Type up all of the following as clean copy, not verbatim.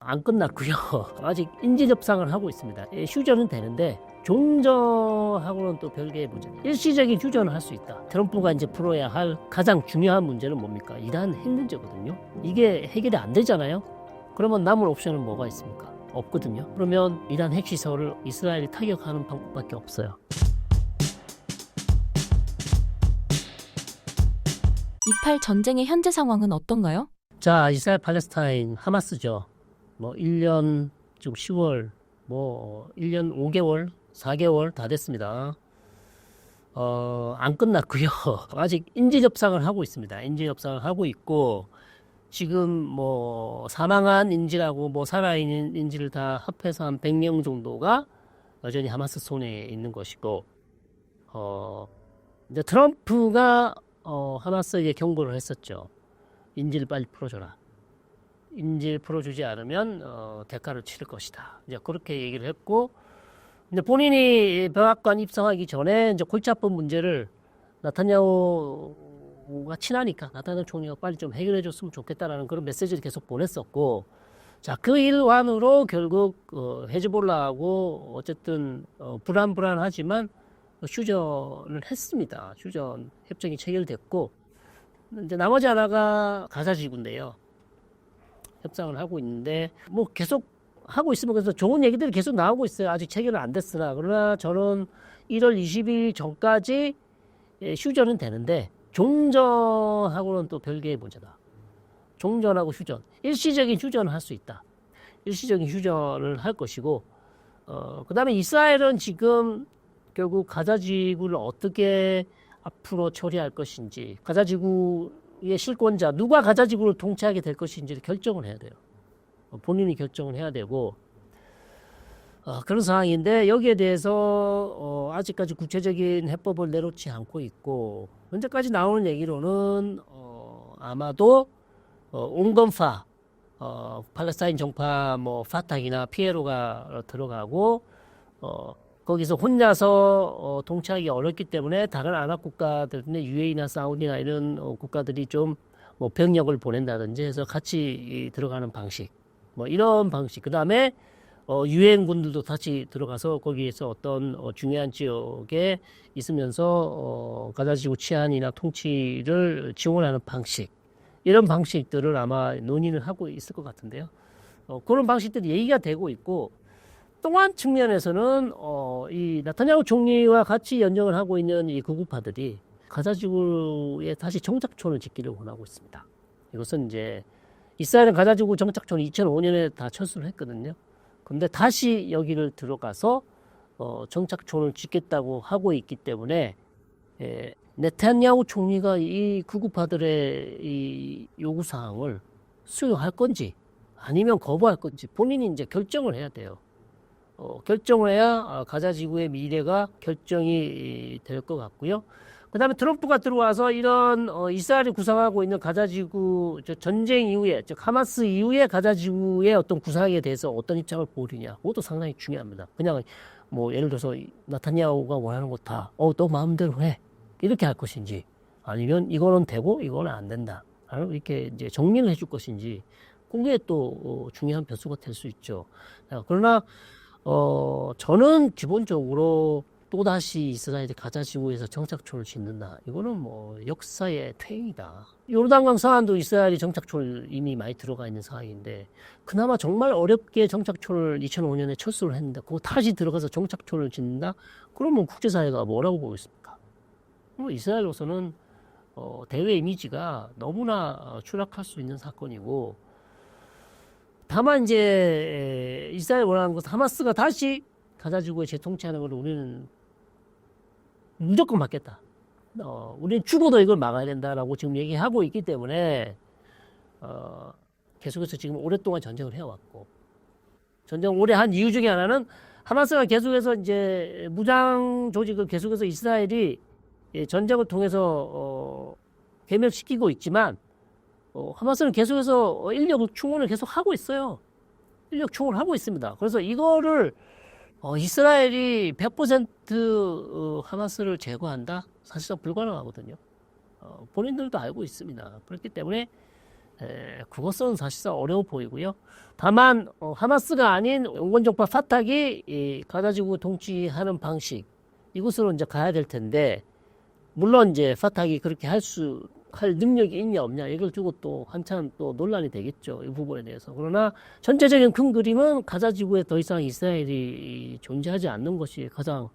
안 끝났고요. 아직 인지 협상을 하고 있습니다. 휴전은 되는데 종전하고는 또 별개의 문제. 일시적인 휴전을 할 수 있다. 트럼프가 이제 풀어야 할 가장 중요한 문제는 뭡니까? 이란 핵 문제거든요. 이게 해결이 안 되잖아요. 그러면 남은 옵션은 뭐가 있습니까? 없거든요. 그러면 이란 핵시설을 이스라엘이 타격하는 방법밖에 없어요. 2.8 전쟁의 현재 상황은 어떤가요? 자, 이스라엘 팔레스타인 하마스죠. 1년 지금 10월 1년 5개월 4개월 다 됐습니다. 안 끝났고요. 아직 인지 협상을 하고 있습니다. 인지 협상을 하고 있고 지금 사망한 인질하고 살아있는 인질을 다 합해서 한 100명 정도가 여전히 하마스 손에 있는 것이고 이제 트럼프가 하마스에게 경고를 했었죠. 인질 빨리 풀어줘라. 인질 풀어주지 않으면 대가를 치를 것이다. 이제 그렇게 얘기를 했고, 이제 본인이 백악관 입성하기 전에 이제 골치 아픈 문제를 나타냐후가 친하니까 나타냐후 총리가 빨리 좀 해결해줬으면 좋겠다라는 그런 메시지를 계속 보냈었고, 자, 그 일환으로 결국 헤즈볼라하고 어쨌든 불안하지만 휴전을 했습니다. 휴전 협정이 체결됐고, 이제 나머지 하나가 가자 지구인데요. 협상을 하고 있는데 계속 하고 있으면 그래서 좋은 얘기들이 계속 나오고 있어요. 아직 체결은 안 됐으나 그러나 저는 1월 20일 전까지 휴전은 되는데 종전하고는 또 별개의 문제다. 종전하고 휴전, 일시적인 휴전을 할 수 있다. 일시적인 휴전을 할 것이고 그다음에 이스라엘은 지금 결국 가자 지구를 어떻게 앞으로 처리할 것인지, 가자 지구의 실권자 누가 가자 지구를 통치하게 될 것인지를 결정을 해야 돼요. 본인이 결정을 해야 되고 그런 상황인데 여기에 대해서 아직까지 구체적인 해법을 내놓지 않고 있고 현재까지 나오는 얘기로는 아마도 온건파 팔레스타인 정파 파탁이나 피에로가 들어가고 거기서 혼자서 통치하기 어렵기 때문에 다른 아랍 국가들인데 UAE나 사우디나 이런 국가들이 좀 병력을 보낸다든지 해서 같이 들어가는 방식, 이런 방식. 그 다음에 유엔군들도 같이 들어가서 거기에서 어떤 중요한 지역에 있으면서 가자지구 치안이나 통치를 지원하는 방식, 이런 방식들을 아마 논의를 하고 있을 것 같은데요. 그런 방식들이 얘기가 되고 있고. 또 한 측면에서는 이 나타냐후 총리와 같이 연정을 하고 있는 이 극우파들이 가자지구에 다시 정착촌을 짓기를 원하고 있습니다. 이것은 이제 이스라엘은 가자지구 정착촌을 2005년에 다 철수를 했거든요. 그런데 다시 여기를 들어가서 정착촌을 짓겠다고 하고 있기 때문에 네타냐후 총리가 이 극우파들의 이 요구 사항을 수용할 건지 아니면 거부할 건지 본인이 이제 결정을 해야 돼요. 결정을 해야 가자 지구의 미래가 결정이 될 것 같고요. 그 다음에 트럼프가 들어와서 이런 이스라엘이 구상하고 있는 가자 지구 전쟁 이후에, 즉 하마스 이후에 가자 지구의 어떤 구상에 대해서 어떤 입장을 보이느냐, 그것도 상당히 중요합니다. 그냥 예를 들어서 나타냐후가 원하는 거 다 너 마음대로 해, 이렇게 할 것인지, 아니면 이거는 되고 이거는 안 된다, 이렇게 이제 정리를 해줄 것인지, 그게 또 중요한 변수가 될 수 있죠. 그러나 저는 기본적으로 또다시 이스라엘이 가자 지구에서 정착촌을 짓는다. 이거는 역사의 퇴행이다. 요르단강 서안도 이스라엘이 정착촌을 이미 많이 들어가 있는 상황인데, 그나마 정말 어렵게 정착촌을 2005년에 철수를 했는데, 그거 다시 들어가서 정착촌을 짓는다? 그러면 국제사회가 뭐라고 보고 있습니까? 이스라엘로서는 대외 이미지가 너무나 추락할 수 있는 사건이고, 다만 이제 이스라엘 원하는 것은 하마스가 다시 가자 지구에 재통치하는 걸 우리는 무조건 막겠다. 우리는 죽어도 이걸 막아야 된다라고 지금 얘기하고 있기 때문에 계속해서 지금 오랫동안 전쟁을 해왔고, 전쟁을 오래 한 이유 중에 하나는 하마스가 계속해서 이제 무장 조직을 계속해서 이스라엘이 전쟁을 통해서 괴멸시키고 있지만 하마스는 계속해서 인력 충원을 계속 하고 있어요. 인력 충원을 하고 있습니다. 그래서 이거를 이스라엘이 100% 하마스를 제거한다? 사실상 불가능하거든요. 본인들도 알고 있습니다. 그렇기 때문에 그것은 사실상 어려워 보이고요. 다만 하마스가 아닌 원건적파 파탁이 이 가자지구 통치하는 방식 이곳으로 이제 가야 될 텐데 물론 이제 파탁이 그렇게 할 능력이 있냐 없냐 이걸 두고 또 한참 또 논란이 되겠죠. 이 부분에 대해서. 그러나 전체적인 큰 그림은 가자지구에 더 이상 이스라엘이 존재하지 않는 것이 가장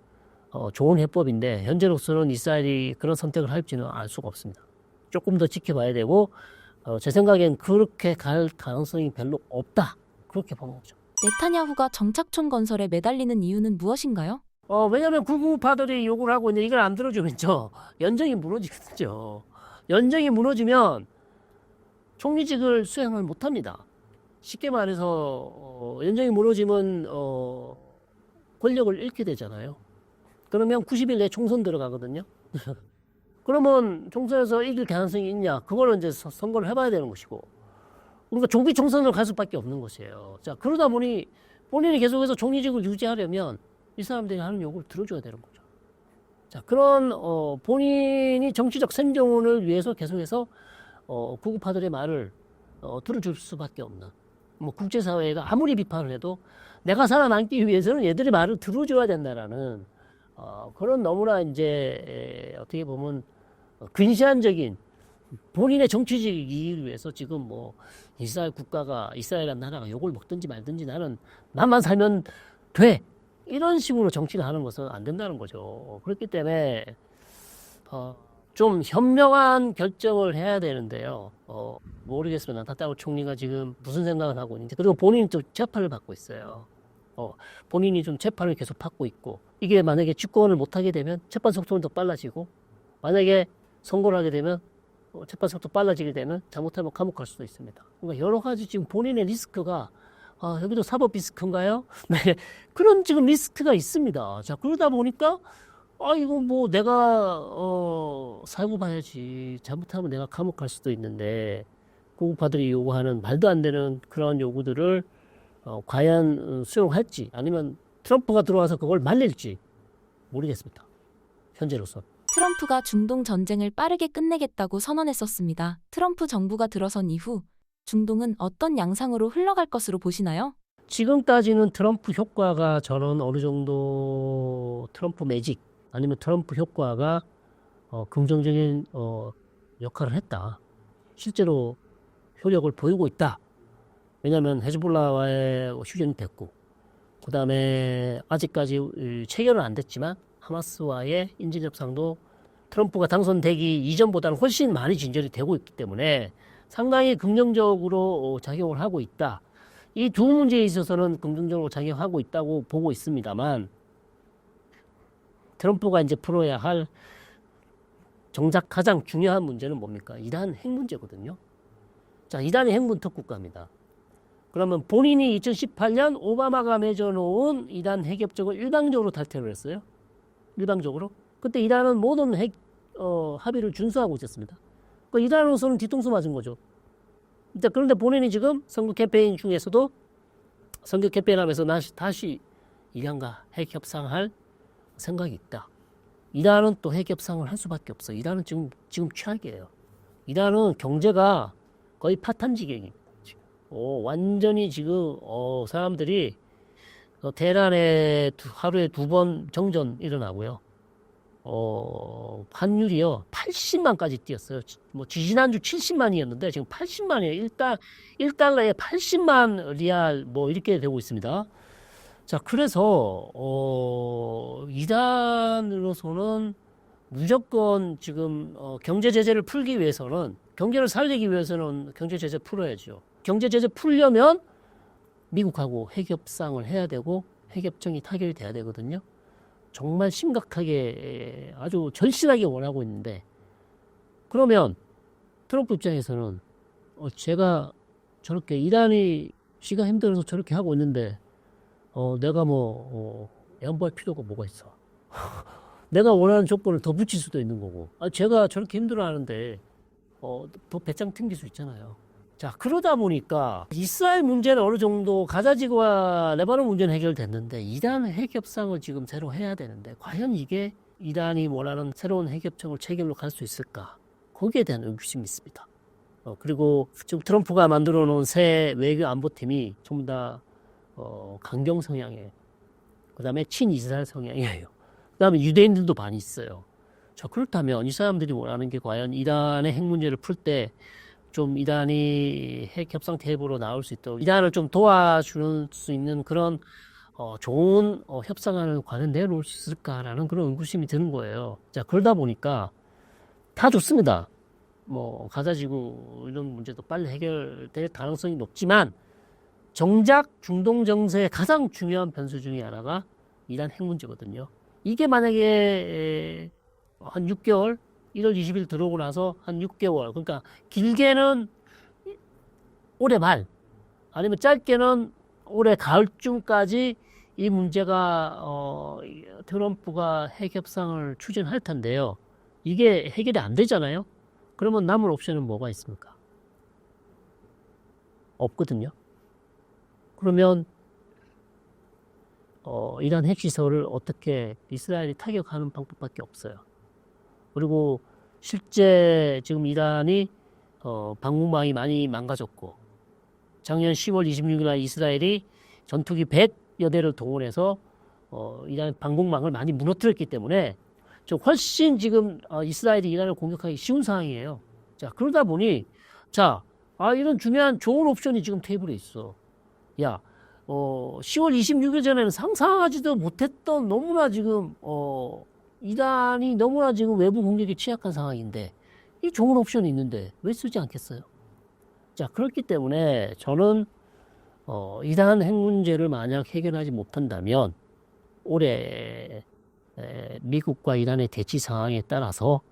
좋은 해법인데 현재로서는 이스라엘이 그런 선택을 할지는 알 수가 없습니다. 조금 더 지켜봐야 되고 제 생각엔 그렇게 갈 가능성이 별로 없다. 그렇게 보는 거죠. 네타냐후가 정착촌 건설에 매달리는 이유는 무엇인가요? 왜냐하면 구구파들이 욕을 하고 이제 이걸 안 들어주면요 연정이 무너지거든요. 연정이 무너지면 총리직을 수행을 못합니다. 쉽게 말해서 연정이 무너지면 권력을 잃게 되잖아요. 그러면 90일 내에 총선 들어가거든요. 그러면 총선에서 이길 가능성이 있냐? 그거를 이제 선거를 해봐야 되는 것이고, 우리가 조기 총선을 갈 수밖에 없는 것이에요. 자, 그러다 보니 본인이 계속해서 총리직을 유지하려면 이 사람들이 하는 욕을 들어줘야 되는 거죠. 자, 그런 본인이 정치적 생존을 위해서 계속해서 구구파들의 말을 들어줄 수밖에 없는. 뭐 국제사회가 아무리 비판을 해도 내가 살아남기 위해서는 얘들의 말을 들어줘야 된다라는 그런 너무나 이제 어떻게 보면 근시안적인 본인의 정치적 이익을 위해서 지금 뭐 이스라엘 국가가 이스라엘이라는 나라가 욕을 먹든지 말든지 나만 살면 돼 이런 식으로 정치를 하는 것은 안 된다는 거죠. 그렇기 때문에 좀 현명한 결정을 해야 되는데요. 모르겠습니다. 나타나고 총리가 지금 무슨 생각을 하고 있는지. 그리고 본인이 또 재판을 받고 있어요. 본인이 좀 재판을 계속 받고 있고, 이게 만약에 집권을 못하게 되면 재판 속도는 더 빨라지고, 만약에 선고를 하게 되면 재판 속도 빨라지게 되면 잘못하면 감옥 갈 수도 있습니다. 그러니까 여러 가지 지금 본인의 리스크가 여기도 사법 리스크인가요? 네, 그런 지금 리스크가 있습니다. 자, 그러다 보니까 이거 뭐 내가 살고 봐야지. 잘못하면 내가 감옥 갈 수도 있는데 구구파들이 요구하는 말도 안 되는 그런 요구들을 과연 수용할지 아니면 트럼프가 들어와서 그걸 말릴지 모르겠습니다. 현재로서. 트럼프가 중동 전쟁을 빠르게 끝내겠다고 선언했었습니다. 트럼프 정부가 들어선 이후 중동은 어떤 양상으로 흘러갈 것으로 보시나요? 지금까지는 트럼프 효과가 저는 어느 정도 트럼프 매직 아니면 트럼프 효과가 긍정적인 역할을 했다. 실제로 효력을 보이고 있다. 왜냐하면 헤즈볼라와의 휴전이 됐고 그 다음에 아직까지 체결은 안 됐지만 하마스와의 인질협상도 트럼프가 당선되기 이전보다는 훨씬 많이 진전이 되고 있기 때문에 상당히 긍정적으로 작용을 하고 있다. 이 두 문제에 있어서는 긍정적으로 작용하고 있다고 보고 있습니다만 트럼프가 이제 풀어야 할 정작 가장 중요한 문제는 뭡니까? 이란 핵 문제거든요. 자, 이란이 핵문 특국가입니다. 그러면 본인이 2018년 오바마가 맺어놓은 이란 핵협정을 일방적으로 탈퇴를 했어요. 일방적으로. 그때 이란은 모든 핵 합의를 준수하고 있었습니다. 그 이란으로서는 뒤통수 맞은 거죠. 그런데 본인이 지금 선거 캠페인 중에서도 선거 캠페인하면서 다시 이란과 핵 협상할 생각이 있다. 이란은 또 핵 협상을 할 수밖에 없어. 이란은 지금 최악이에요. 이란은 경제가 거의 파탄 지경입니다. 완전히 지금 사람들이 테헤란에 하루에 2번 정전 일어나고요. 환율이요 80만까지 뛰었어요. 뭐 지지난주 70만이었는데 지금 80만이에요. 1달러에 80만 리알 뭐 이렇게 되고 있습니다. 자, 그래서 이란으로서는 무조건 지금 경제 제재를 풀기 위해서는 경제를 살리기 위해서는 경제 제재 풀어야죠. 경제 제재 풀려면 미국하고 핵 협상을 해야 되고 핵 협정이 타결이 돼야 되거든요. 정말 심각하게 아주 절실하게 원하고 있는데 그러면 트럼프 입장에서는 제가 저렇게 이란이 시가 힘들어서 저렇게 하고 있는데 내가 양보할 필요가 뭐가 있어. 내가 원하는 조건을 더 붙일 수도 있는 거고 제가 저렇게 힘들어하는데 더 배짱 튕길 수 있잖아요. 자, 그러다 보니까 이스라엘 문제는 어느 정도 가자지구와 레바논 문제는 해결됐는데 이란 핵협상을 지금 새로 해야 되는데 과연 이게 이란이 원하는 새로운 핵협정을 체결로 갈 수 있을까? 거기에 대한 의구심이 있습니다. 그리고 지금 트럼프가 만들어 놓은 새 외교 안보팀이 전부 다 강경 성향이에요. 그다음에 친이스라엘 성향이에요. 그다음에 유대인들도 많이 있어요. 자, 그렇다면 이 사람들이 원하는 게 과연 이란의 핵 문제를 풀 때 좀 이란이 핵 협상 테이블로 나올 수 있도록 이란을 좀 도와줄 수 있는 그런 좋은 협상안을 과연 내놓을 수 있을까라는 그런 의구심이 드는 거예요. 자, 그러다 보니까 다 좋습니다. 뭐 가자지구 이런 문제도 빨리 해결될 가능성이 높지만 정작 중동 정세의 가장 중요한 변수 중에 하나가 이란 핵 문제거든요. 이게 만약에 한 6개월, 1월 20일 들어오고 나서 한 6개월, 그러니까 길게는 올해 말, 아니면 짧게는 올해 가을쯤까지 이 문제가 트럼프가 핵 협상을 추진할 텐데요. 이게 해결이 안 되잖아요. 그러면 남은 옵션은 뭐가 있습니까? 없거든요. 그러면 이란 핵시설을 어떻게 이스라엘이 타격하는 방법밖에 없어요. 그리고 실제 지금 이란이 방공망이 많이 망가졌고 작년 10월 26일 날 이스라엘이 전투기 100여 대를 동원해서 이란 방공망을 많이 무너뜨렸기 때문에 좀 훨씬 지금 이스라엘이 이란을 공격하기 쉬운 상황이에요. 자, 그러다 보니 이런 중요한 좋은 옵션이 지금 테이블에 있어. 야, 10월 26일 전에는 상상하지도 못했던 너무나 지금 이란이 너무나 지금 외부 공격에 취약한 상황인데 이 좋은 옵션이 있는데 왜 쓰지 않겠어요? 자, 그렇기 때문에 저는 이란 핵 문제를 만약 해결하지 못한다면 올해 미국과 이란의 대치 상황에 따라서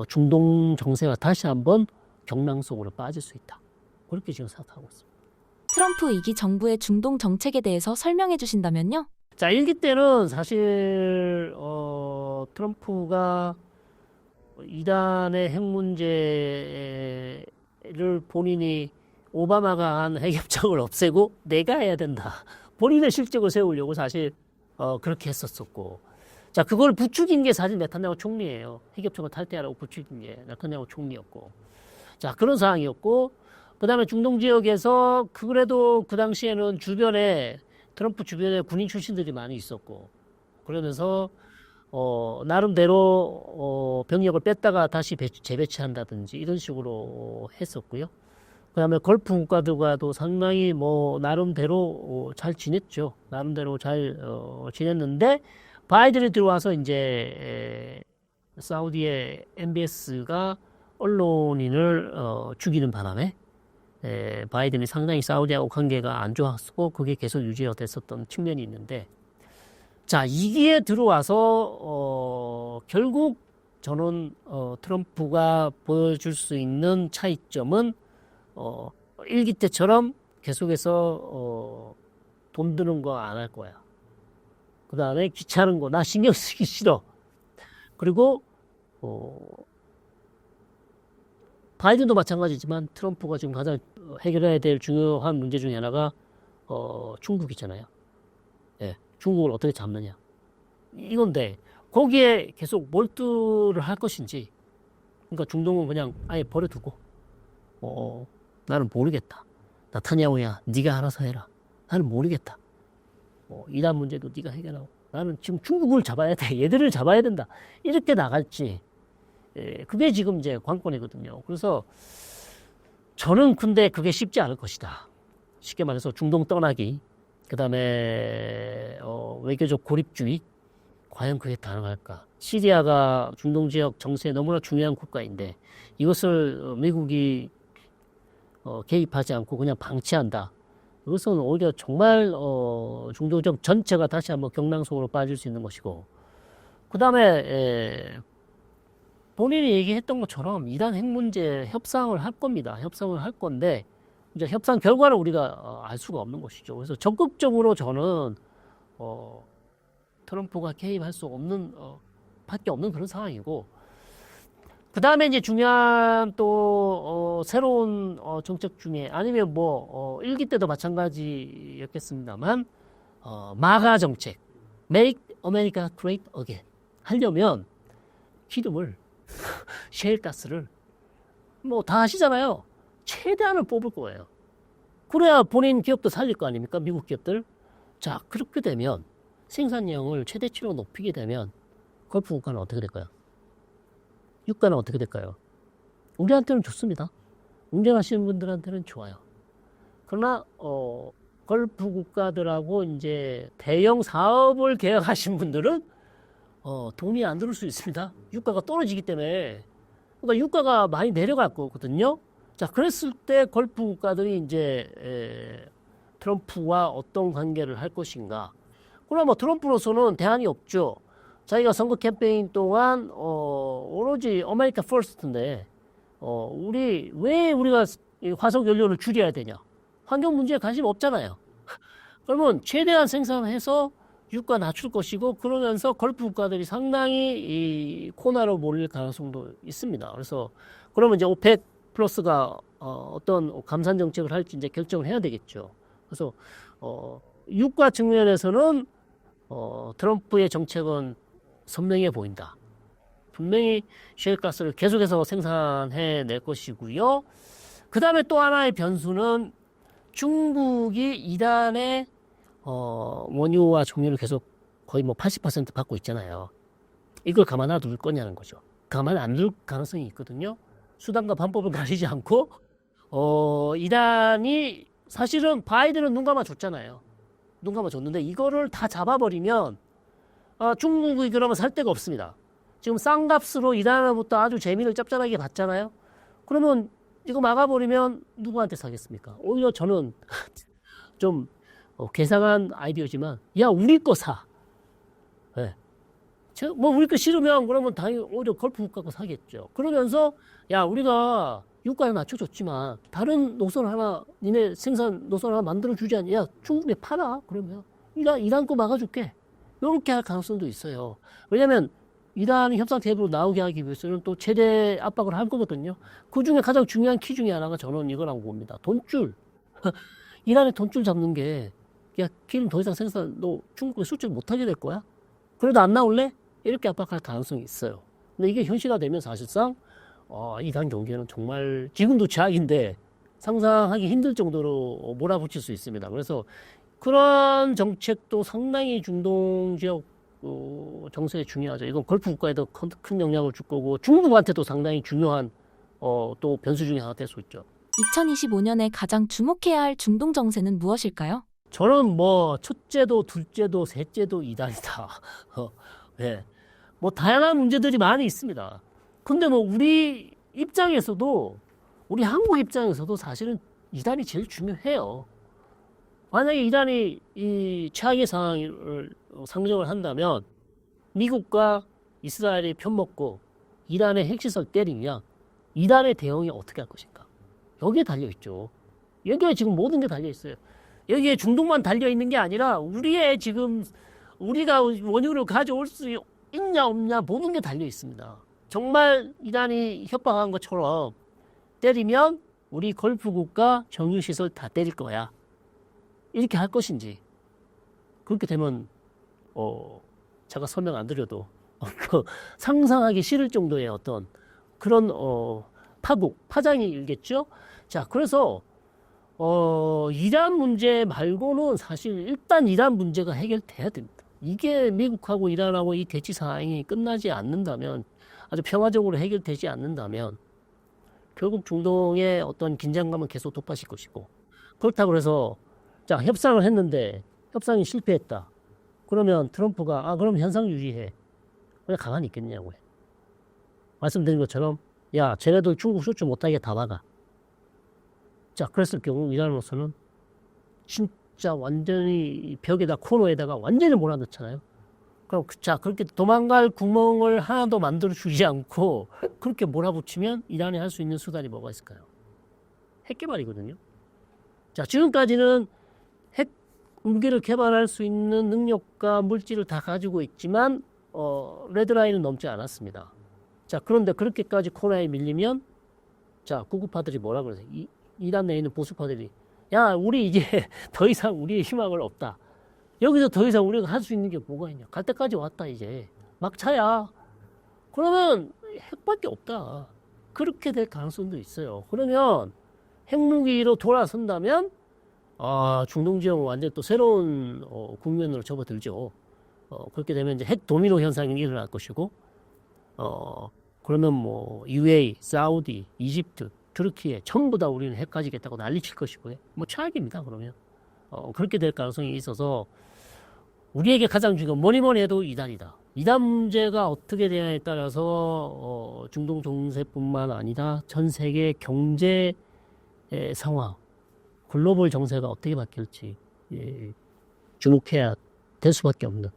중동 정세가 다시 한번 경랑 속으로 빠질 수 있다. 그렇게 지금 생각하고 있습니다. 트럼프 2기 정부의 중동 정책에 대해서 설명해 주신다면요? 자, 1기 때는 사실 트럼프가 이란의 핵 문제를 본인이 오바마가 한 핵협정을 없애고 내가 해야 된다. 본인의 실적을 세우려고 사실 그렇게 했었었고, 자, 그걸 부추긴 게 사실 네타냐후 총리예요. 핵협정을 탈퇴하라고 부추긴 게 네타냐후 총리였고, 자, 그런 상황이었고, 그 다음에 중동 지역에서 그래도 그 당시에는 트럼프 주변에 군인 출신들이 많이 있었고, 그러면서 나름대로 병력을 뺐다가 다시 재배치한다든지 이런 식으로 했었고요. 그 다음에 걸프 국가들과도 상당히 나름대로 잘 지냈죠. 나름대로 잘 지냈는데, 바이든이 들어와서 이제 사우디의 MBS가 언론인을 죽이는 바람에 바이든이 상당히 사우디하고 관계가 안 좋았고 그게 계속 유지가 됐었던 측면이 있는데, 자, 이기에 들어와서 결국 저는 트럼프가 보여줄 수 있는 차이점은 1기 때처럼 계속해서 돈 드는 거 안 할 거야. 그 다음에 귀찮은 거 나 신경 쓰기 싫어. 그리고 바이든도 마찬가지지만 트럼프가 지금 가장 해결해야 될 중요한 문제 중에 하나가 중국이잖아요. 예, 중국을 어떻게 잡느냐. 이건데 거기에 계속 몰두를 할 것인지, 그러니까 중동은 그냥 아예 버려두고 나는 모르겠다. 네타냐후야, 네가 알아서 해라. 나는 모르겠다. 이란 문제도 네가 해결하고 나는 지금 중국을 잡아야 돼. 얘들을 잡아야 된다. 이렇게 나갈지. 그게 지금 이제 관건이거든요. 그래서 저는 근데 그게 쉽지 않을 것이다. 쉽게 말해서 중동 떠나기, 그 다음에 외교적 고립주의, 과연 그게 가능할까? 시리아가 중동 지역 정세에 너무나 중요한 국가인데 이것을 미국이 개입하지 않고 그냥 방치한다. 이것은 오히려 정말 중동 지역 전체가 다시 한번 경랑 속으로 빠질 수 있는 것이고, 그 다음에 본인이 얘기했던 것처럼 이란 핵 문제 협상을 할 겁니다. 협상을 할 건데 이제 협상 결과를 우리가 알 수가 없는 것이죠. 그래서 적극적으로 저는 트럼프가 개입할 수 없는 밖에 없는 그런 상황이고, 그 다음에 이제 중요한 또 새로운 정책 중에, 아니면 1기 때도 마찬가지였겠습니다만 마가 정책, Make America Great Again 하려면 기름을 셰일가스를 다 아시잖아요. 최대한을 뽑을 거예요. 그래야 본인 기업도 살릴 거 아닙니까? 미국 기업들. 자, 그렇게 되면 생산량을 최대치로 높이게 되면 골프 국가는 어떻게 될까요? 유가는 어떻게 될까요? 우리한테는 좋습니다. 운전하시는 분들한테는 좋아요. 그러나 골프 국가들하고 이제 대형 사업을 계약하신 분들은 돈이 안 들을 수 있습니다. 유가가 떨어지기 때문에. 그러니까 유가가 많이 내려갈 거거든요. 자, 그랬을 때 골프 국가들이 이제 트럼프와 어떤 관계를 할 것인가. 그러나 뭐 트럼프로서는 대안이 없죠. 자기가 선거 캠페인 동안 오로지 아메리카 퍼스트인데 왜 우리가 화석 연료를 줄여야 되냐? 환경 문제에 관심 없잖아요. 그러면 최대한 생산해서 유가 낮출 것이고 그러면서 골프 국가들이 상당히 이 코너로 몰릴 가능성도 있습니다. 그래서 그러면 이제 오펙 플러스가 어떤 감산 정책을 할지 이제 결정을 해야 되겠죠. 그래서 유가 측면에서는 트럼프의 정책은 선명해 보인다. 분명히 셰일가스를 계속해서 생산해 낼 것이고요. 그 다음에 또 하나의 변수는 중국이 이란의 원유와 정유를 계속 거의 뭐 80% 받고 있잖아요. 이걸 가만 놔둘 거냐는 거죠. 가만 안 둘 가능성이 있거든요. 수단과 방법을 가리지 않고 이란이 사실은 바이든은 눈 감아줬잖아요. 눈 감아줬는데 이거를 다 잡아버리면 중국이 그러면 살 데가 없습니다. 지금 싼 값으로 이란으로부터 아주 재미를 짭짤하게 받잖아요. 그러면 이거 막아버리면 누구한테 사겠습니까? 오히려 저는 좀 괴상한 아이디어지만 야 우리 거 사. 네. 뭐 우리 거 싫으면 그러면 당연히 오히려 골프 국가 거 사겠죠. 그러면서 야 우리가 유가를 낮춰줬지만 다른 노선 하나 니네 생산 노선 하나 만들어주지 않냐. 야 중국에 팔아. 그러면 이란 거 막아줄게. 이렇게 할 가능성도 있어요. 왜냐하면 이란이 협상 테이블로 나오게 하기 위해서는 또 최대 압박을 할 거거든요. 그 중에 가장 중요한 키 중에 하나가 저는 이거라고 봅니다. 돈줄. 이란의 돈줄 잡는 게, 야, 기름 더 이상 생산, 너 중국에 수출 못하게 될 거야? 그래도 안 나올래? 이렇게 압박할 가능성이 있어요. 근데 이게 현실화되면 사실상, 이란 경기는 정말 지금도 제약인데 상상하기 힘들 정도로 몰아붙일 수 있습니다. 그래서 그런 정책도 상당히 중동 지역 정세에 중요하죠. 이건 골프 국가에도 큰 영향을 줄 거고 중국한테도 상당히 중요한 또 변수 중에 하나 될 수 있죠. 2025년에 가장 주목해야 할 중동 정세는 무엇일까요? 저는 뭐 첫째도 둘째도 셋째도 이단이다. 네. 뭐 다양한 문제들이 많이 있습니다. 근데 뭐 우리 입장에서도 우리 한국 입장에서도 사실은 이단이 제일 중요해요. 만약에 이란이 이 최악의 상황을 상정을 한다면 미국과 이스라엘이 편먹고 이란의 핵시설 때리면 이란의 대응이 어떻게 할 것인가? 여기에 달려있죠. 여기에 지금 모든 게 달려있어요. 여기에 중동만 달려있는 게 아니라 우리의 지금 우리가 원유를 가져올 수 있냐 없냐 모든 게 달려있습니다. 정말 이란이 협박한 것처럼 때리면 우리 골프 국가 정유시설 다 때릴 거야. 이렇게 할 것인지 그렇게 되면 제가 설명 안 드려도 상상하기 싫을 정도의 어떤 그런 파장이 일겠죠. 자, 그래서 이란 문제 말고는 사실 일단 이란 문제가 해결돼야 됩니다. 이게 미국하고 이란하고 이 대치 상황이 끝나지 않는다면 아주 평화적으로 해결되지 않는다면 결국 중동의 어떤 긴장감은 계속 높아질 것이고 그렇다고 해서 자, 협상을 했는데 협상이 실패했다. 그러면 트럼프가 그럼 현상 유지해. 그냥 가만히 있겠냐고요. 말씀드린 것처럼 야, 쟤네들 중국 수출 못하게 다 막아. 자, 그랬을 경우 이란으로서는 진짜 완전히 벽에다 코너에다가 완전히 몰아넣잖아요. 그럼 자, 그렇게 도망갈 구멍을 하나도 만들어 주지 않고 그렇게 몰아붙이면 이란이 할 수 있는 수단이 뭐가 있을까요? 핵 개발이거든요. 자, 지금까지는 핵 무기를 개발할 수 있는 능력과 물질을 다 가지고 있지만 레드라인은 넘지 않았습니다. 자, 그런데 그렇게까지 코너에 밀리면 자, 구구파들이 뭐라 그러세요? 이란 내에 있는 보수파들이 야, 우리 이제 더 이상 우리의 희망을 없다. 여기서 더 이상 우리가 할 수 있는 게 뭐가 있냐. 갈 때까지 왔다 이제. 막차야. 그러면 핵밖에 없다. 그렇게 될 가능성도 있어요. 그러면 핵무기로 돌아선다면 중동 지역은 완전 또 새로운 국면으로 접어들죠. 그렇게 되면 이제 핵 도미노 현상이 일어날 것이고, 그러면 뭐 UAE, 사우디, 이집트, 트르키에 전부 다 우리는 핵 가지겠다고 난리칠 것이고요. 뭐 최악입니다. 그러면 그렇게 될 가능성이 있어서 우리에게 가장 중요한 건 뭐니 뭐니 해도 이단이다. 이단 문제가 어떻게 되냐에 따라서 중동 정세뿐만 아니라 전 세계 경제 상황, 글로벌 정세가 어떻게 바뀔지 주목해야 될 수밖에 없는